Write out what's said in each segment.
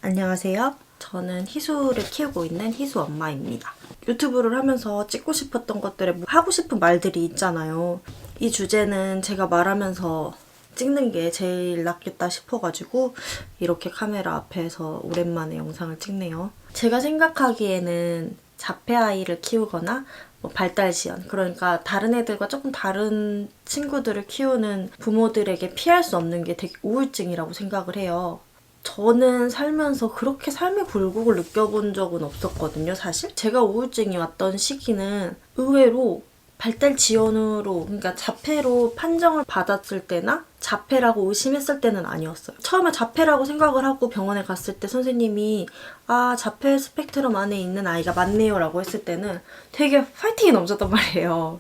안녕하세요. 저는 희수를 키우고 있는 희수 엄마입니다. 유튜브를 하면서 찍고 싶었던 것들에 하고 싶은 말들이 있잖아요. 이 주제는 제가 말하면서 찍는 게 제일 낫겠다 싶어가지고 이렇게 카메라 앞에서 오랜만에 영상을 찍네요. 제가 생각하기에는 자폐 아이를 키우거나 발달 지연, 그러니까 다른 애들과 조금 다른 친구들을 키우는 부모들에게 피할 수 없는 게 되게 우울증이라고 생각을 해요. 저는 살면서 그렇게 삶의 굴곡을 느껴본 적은 없었거든요, 사실. 제가 우울증이 왔던 시기는 의외로 발달 지연으로, 그러니까 자폐로 판정을 받았을 때나 자폐라고 의심했을 때는 아니었어요. 처음에 자폐라고 생각을 하고 병원에 갔을 때 선생님이 자폐 스펙트럼 안에 있는 아이가 맞네요 라고 했을 때는 되게 파이팅이 넘쳤단 말이에요.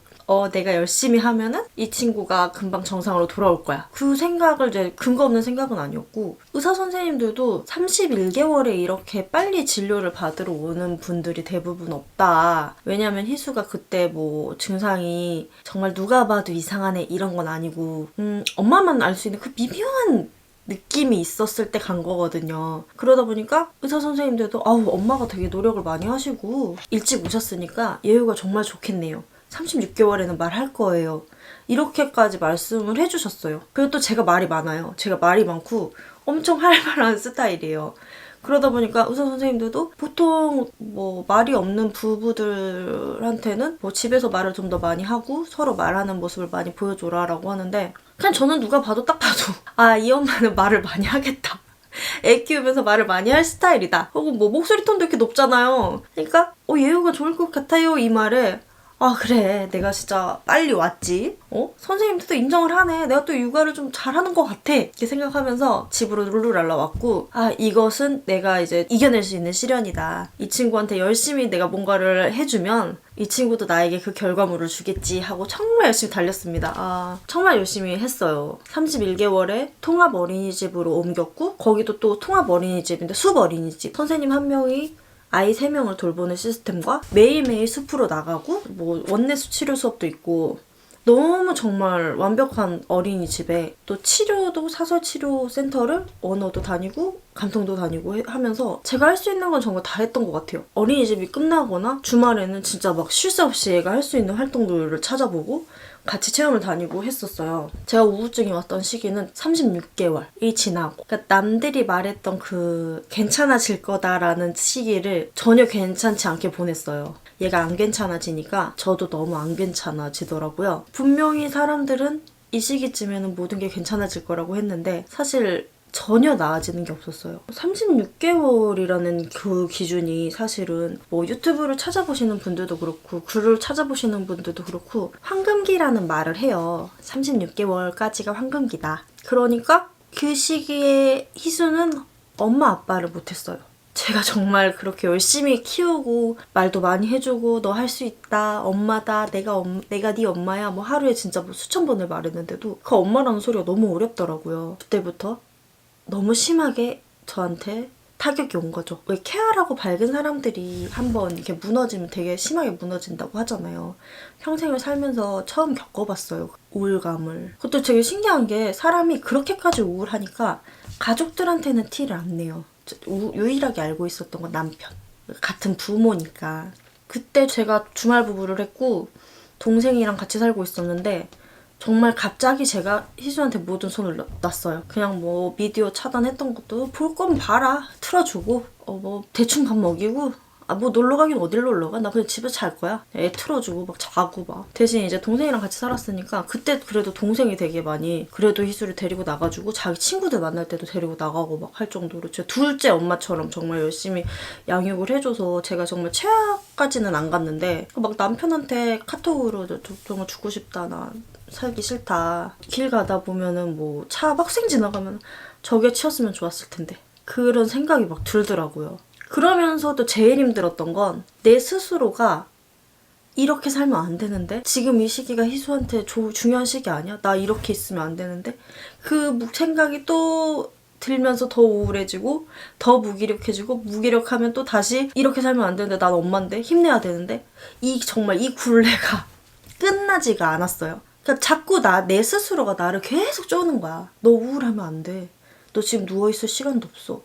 내가 열심히 하면은 이 친구가 금방 정상으로 돌아올 거야. 그 생각을 이제 근거 없는 생각은 아니었고, 의사 선생님들도 31개월에 이렇게 빨리 진료를 받으러 오는 분들이 대부분 없다. 왜냐면 희수가 그때 증상이 정말 누가 봐도 이상하네 이런 건 아니고, 엄마만 알 수 있는 그 미묘한 느낌이 있었을 때 간 거거든요. 그러다 보니까 의사 선생님들도 엄마가 되게 노력을 많이 하시고 일찍 오셨으니까 예후가 정말 좋겠네요. 36개월에는 말할 거예요. 이렇게까지 말씀을 해주셨어요. 그리고 또 제가 말이 많아요. 제가 말이 많고 엄청 활발한 스타일이에요. 그러다 보니까 의사 선생님들도 보통 말이 없는 부부들한테는 집에서 말을 좀 더 많이 하고 서로 말하는 모습을 많이 보여줘라 라고 하는데, 그냥 저는 누가 봐도 딱 봐도 이 엄마는 말을 많이 하겠다. 애 키우면서 말을 많이 할 스타일이다. 혹은 목소리 톤도 이렇게 높잖아요. 그러니까 예후가 좋을 것 같아요 이 말에 그래 내가 진짜 빨리 왔지. 선생님들도 인정을 하네. 내가 또 육아를 좀 잘하는 것 같아. 이렇게 생각하면서 집으로 룰루랄라 왔고, 이것은 내가 이제 이겨낼 수 있는 시련이다. 이 친구한테 열심히 내가 뭔가를 해주면 이 친구도 나에게 그 결과물을 주겠지 하고 정말 열심히 달렸습니다. 정말 열심히 했어요. 31개월에 통합 어린이집으로 옮겼고, 거기도 또 통합 어린이집인데 숲 어린이집. 선생님 한 명이 아이 3명을 돌보는 시스템과 매일매일 숲으로 나가고 원내수 치료 수업도 있고, 너무 정말 완벽한 어린이집에 또 치료도 사설치료센터를 언어도 다니고 감통도 다니고 하면서 제가 할 수 있는 건 정말 다 했던 것 같아요. 어린이집이 끝나거나 주말에는 진짜 쉴 새 없이 애가 할 수 있는 활동들을 찾아보고 같이 체험을 다니고 했었어요. 제가 우울증이 왔던 시기는 36개월이 지나고, 그러니까 남들이 말했던 그 괜찮아질 거다라는 시기를 전혀 괜찮지 않게 보냈어요. 얘가 안 괜찮아지니까 저도 너무 안 괜찮아지더라고요. 분명히 사람들은 이 시기쯤에는 모든 게 괜찮아질 거라고 했는데 사실 전혀 나아지는 게 없었어요. 36개월이라는 그 기준이 사실은 유튜브를 찾아보시는 분들도 그렇고 글을 찾아보시는 분들도 그렇고 황금기라는 말을 해요. 36개월까지가 황금기다. 그러니까 그 시기에 희수는 엄마 아빠를 못했어요. 제가 정말 그렇게 열심히 키우고 말도 많이 해주고 너 할 수 있다, 엄마다, 내가 네 엄마야 하루에 진짜 수천 번을 말했는데도 그 엄마라는 소리가 너무 어렵더라고요. 그때부터 너무 심하게 저한테 타격이 온 거죠. 왜 케어라고 밝은 사람들이 한번 이렇게 무너지면 되게 심하게 무너진다고 하잖아요. 평생을 살면서 처음 겪어봤어요. 우울감을. 그것도 되게 신기한 게 사람이 그렇게까지 우울하니까 가족들한테는 티를 안 내요. 유일하게 알고 있었던 건 남편. 같은 부모니까. 그때 제가 주말 부부를 했고 동생이랑 같이 살고 있었는데 정말 갑자기 제가 희수한테 모든 손을 놨어요. 그냥 미디어 차단했던 것도 볼 거면 봐라. 틀어주고 대충 밥 먹이고 놀러 가긴 어딜 놀러 가? 나 그냥 집에서 잘 거야. 애 틀어주고 자고 대신 이제 동생이랑 같이 살았으니까 그때 그래도 동생이 되게 많이 그래도 희수를 데리고 나가주고 자기 친구들 만날 때도 데리고 나가고 할 정도로 제 둘째 엄마처럼 정말 열심히 양육을 해줘서 제가 정말 최악까지는 안 갔는데 남편한테 카톡으로 정말 죽고 싶다, 나 살기 싫다. 길 가다 보면은 차 학생 지나가면 저게 치웠으면 좋았을 텐데. 그런 생각이 들더라고요. 그러면서도 제일 힘들었던 건 내 스스로가 이렇게 살면 안 되는데? 지금 이 시기가 희수한테 중요한 시기 아니야? 나 이렇게 있으면 안 되는데? 그 생각이 또 들면서 더 우울해지고 더 무기력해지고 무기력하면 또 다시 이렇게 살면 안 되는데 난 엄마인데 힘내야 되는데 정말 이 굴레가 끝나지가 않았어요. 그러니까 자꾸 내 스스로가 나를 계속 쪼는 거야. 너 우울하면 안 돼. 너 지금 누워있을 시간도 없어.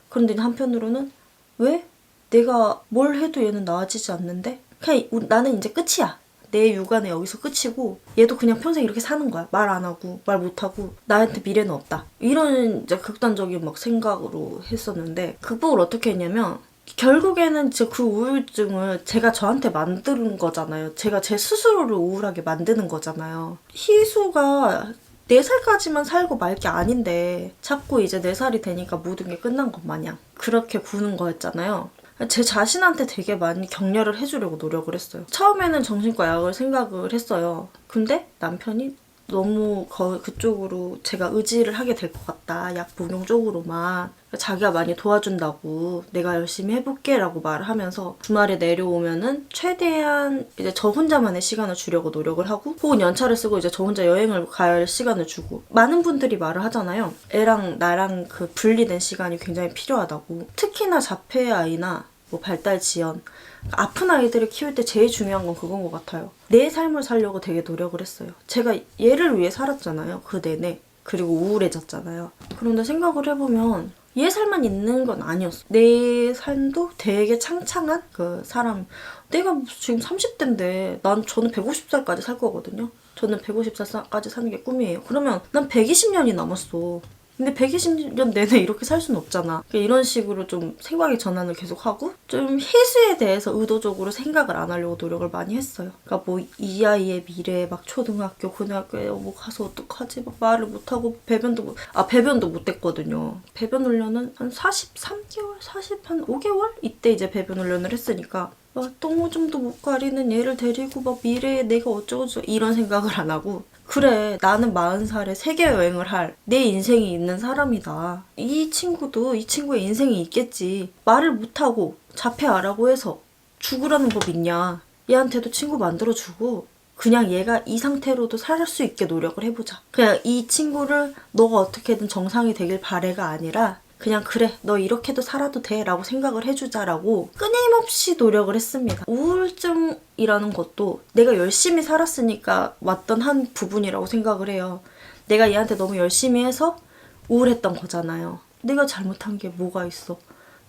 그런데 한편으로는 왜? 내가 뭘 해도 얘는 나아지지 않는데? 그냥 나는 이제 끝이야. 내 육아는 여기서 끝이고 얘도 그냥 평생 이렇게 사는 거야. 말 안 하고 말 못 하고 나한테 미래는 없다. 이런 이제 극단적인 막 생각으로 했었는데 극복을 어떻게 했냐면 결국에는 그 우울증을 제가 저한테 만드는 거잖아요. 제가 제 스스로를 우울하게 만드는 거잖아요. 희수가 4살까지만 살고 말 게 아닌데 자꾸 이제 4살이 되니까 모든 게 끝난 것 마냥 그렇게 구는 거였잖아요. 제 자신한테 되게 많이 격려를 해주려고 노력을 했어요. 처음에는 정신과 약을 생각을 했어요. 근데 남편이 너무 그쪽으로 제가 의지를 하게 될 것 같다. 약 복용 쪽으로만. 자기가 많이 도와준다고 내가 열심히 해볼게 라고 말을 하면서 주말에 내려오면은 최대한 이제 저 혼자만의 시간을 주려고 노력을 하고 혹은 연차를 쓰고 이제 저 혼자 여행을 갈 시간을 주고 많은 분들이 말을 하잖아요. 애랑 나랑 그 분리된 시간이 굉장히 필요하다고. 특히나 자폐 아이나 뭐 발달 지연 아픈 아이들을 키울 때 제일 중요한 건 그건 것 같아요. 내 삶을 살려고 되게 노력을 했어요. 제가 얘를 위해 살았잖아요. 그 내내. 그리고 우울해졌잖아요. 그런데 생각을 해보면 얘 살만 있는 건 아니었어. 내 삶도 되게 창창한 그 사람. 내가 지금 30대인데 저는 150살까지 살 거거든요. 저는 150살까지 사는 게 꿈이에요. 그러면 난 120년이 남았어. 근데 120년 내내 이렇게 살 수는 없잖아. 이런 식으로 좀 생각의 전환을 계속하고 좀 희수에 대해서 의도적으로 생각을 안 하려고 노력을 많이 했어요. 그러니까 뭐 이 아이의 미래 막 초등학교, 고등학교에 뭐 가서 어떡하지? 막 말을 못하고 배변도 못 했거든요. 배변 훈련은 한 43개월? 한 5개월? 이때 이제 배변 훈련을 했으니까 막 똥오줌도 못 가리는 얘를 데리고 막 미래에 내가 어쩌고저쩌고 이런 생각을 안 하고 그래 나는 40살에 세계 여행을 할 내 인생이 있는 사람이다. 이 친구의 인생이 있겠지. 말을 못하고 자폐아라고 해서 죽으라는 법 있냐. 얘한테도 친구 만들어주고 그냥 얘가 이 상태로도 살 수 있게 노력을 해보자. 그냥 이 친구를 너가 어떻게든 정상이 되길 바래가 아니라 그냥 그래 너 이렇게도 살아도 돼 라고 생각을 해주자라고 끊임없이 노력을 했습니다. 우울증이라는 것도 내가 열심히 살았으니까 왔던 한 부분이라고 생각을 해요. 내가 얘한테 너무 열심히 해서 우울했던 거잖아요. 내가 잘못한 게 뭐가 있어.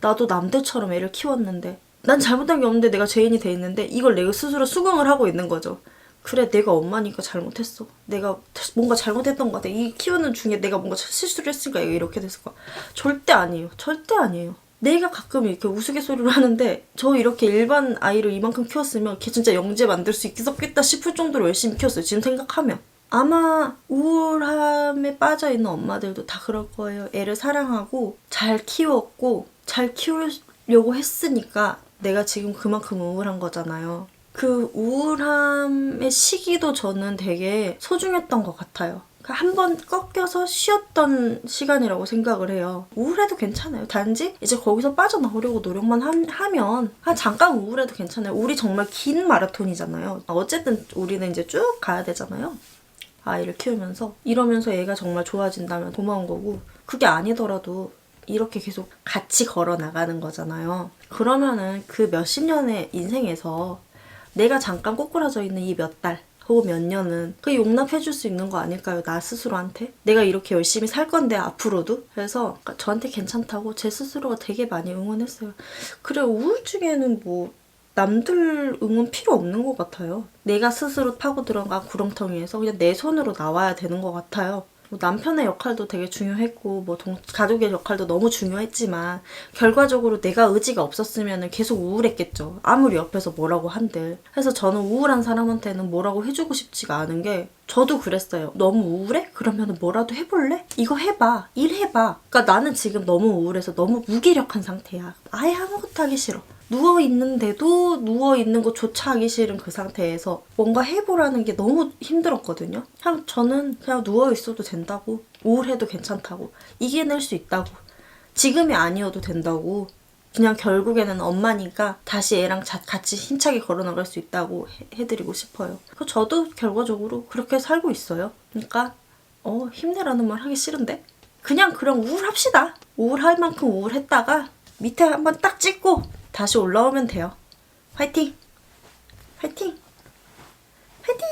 나도 남들처럼 애를 키웠는데 난 잘못한 게 없는데 내가 죄인이 돼 있는데 이걸 내가 스스로 수긍을 하고 있는 거죠. 그래 내가 엄마니까 잘못했어. 내가 뭔가 잘못했던 것 같아. 이 키우는 중에 내가 뭔가 실수를 했으니까 이렇게 됐을 거야. 절대 아니에요. 절대 아니에요. 내가 가끔 이렇게 우스갯소리를 하는데 저 이렇게 일반 아이를 이만큼 키웠으면 걔 진짜 영재 만들 수 있겠다 싶을 정도로 열심히 키웠어요. 지금 생각하면. 아마 우울함에 빠져있는 엄마들도 다 그럴 거예요. 애를 사랑하고 잘 키웠고 잘 키우려고 했으니까 내가 지금 그만큼 우울한 거잖아요. 그 우울함의 시기도 저는 되게 소중했던 것 같아요. 한 번 꺾여서 쉬었던 시간이라고 생각을 해요. 우울해도 괜찮아요. 단지 이제 거기서 빠져나오려고 노력만 하면 잠깐 우울해도 괜찮아요. 우리 정말 긴 마라톤이잖아요. 어쨌든 우리는 이제 쭉 가야 되잖아요. 아이를 키우면서 이러면서 얘가 정말 좋아진다면 고마운 거고 그게 아니더라도 이렇게 계속 같이 걸어 나가는 거잖아요. 그러면은 그 몇십 년의 인생에서 내가 잠깐 꼬꾸라져 있는 이 몇 달 혹은 몇 년은 그 용납해줄 수 있는 거 아닐까요? 나 스스로한테? 내가 이렇게 열심히 살 건데 앞으로도? 그래서 저한테 괜찮다고 제 스스로가 되게 많이 응원했어요. 그래 우울증에는 뭐 남들 응원 필요 없는 것 같아요. 내가 스스로 파고 들어간 구렁텅이에서 그냥 내 손으로 나와야 되는 것 같아요. 뭐 남편의 역할도 되게 중요했고 뭐 가족의 역할도 너무 중요했지만 결과적으로 내가 의지가 없었으면 계속 우울했겠죠. 아무리 옆에서 뭐라고 한들. 그래서 저는 우울한 사람한테는 뭐라고 해주고 싶지가 않은 게 저도 그랬어요. 너무 우울해? 그러면 뭐라도 해볼래? 이거 해봐. 일 해봐. 그러니까 나는 지금 너무 우울해서 너무 무기력한 상태야. 아예 아무것도 하기 싫어. 누워있는데도 누워있는 것조차 하기 싫은 그 상태에서 뭔가 해보라는 게 너무 힘들었거든요. 그냥 저는 그냥 누워있어도 된다고, 우울해도 괜찮다고, 이겨낼 수 있다고, 지금이 아니어도 된다고, 그냥 결국에는 엄마니까 다시 애랑 같이 힘차게 걸어나갈 수 있다고 해드리고 싶어요. 저도 결과적으로 그렇게 살고 있어요. 그러니까 힘내라는 말 하기 싫은데 그냥 우울합시다. 우울할 만큼 우울했다가 밑에 한번 딱 찍고 다시 올라오면 돼요. 화이팅! 화이팅! 화이팅!